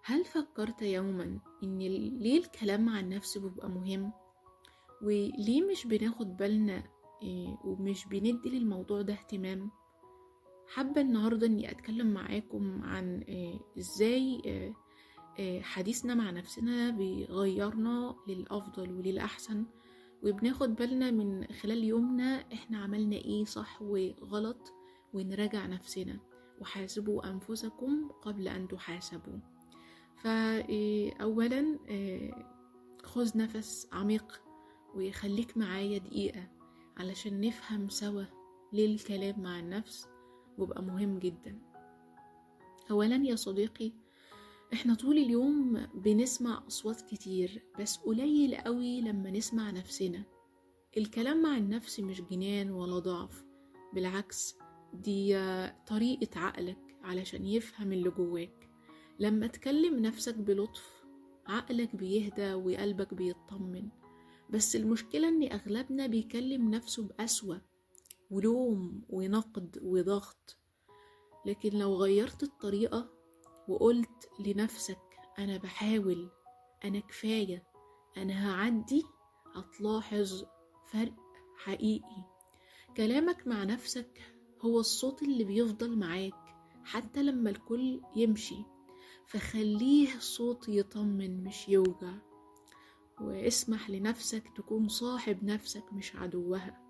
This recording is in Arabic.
هل فكرت يوما إن ليه الكلام مع النفس بيبقى مهم؟ وليه مش بناخد بالنا ومش بندي للموضوع ده اهتمام؟ حابة النهاردة إني أتكلم معاكم عن إزاي حديثنا مع نفسنا بيغيرنا للأفضل وللأحسن، وبناخد بالنا من خلال يومنا إحنا عملنا إيه صح وغلط، ونراجع نفسنا وحاسبوا أنفسكم قبل أن تحاسبوا. فأولا خذ نفس عميق وخليك معايا دقيقة علشان نفهم سوا ليه الكلام مع النفس بيبقى مهم جدا. أولا يا صديقي، احنا طول اليوم بنسمع أصوات كتير، بس قليل قوي لما نسمع نفسنا. الكلام مع النفس مش جنان ولا ضعف، بالعكس دي طريقة عقلك علشان يفهم اللي جواك. لما تكلم نفسك بلطف عقلك بيهدى وقلبك بيطمن. بس المشكلة ان اغلبنا بيكلم نفسه بقسوة ولوم ونقد وضغط. لكن لو غيرت الطريقة وقلت لنفسك أنا بحاول، أنا كفاية، أنا هعدي، هتلاحظ فرق حقيقي. كلامك مع نفسك هو الصوت اللي بيفضل معاك حتى لما الكل يمشي، فخليه صوت يطمن مش يوجع. واسمح لنفسك تكون صاحب نفسك مش عدوها.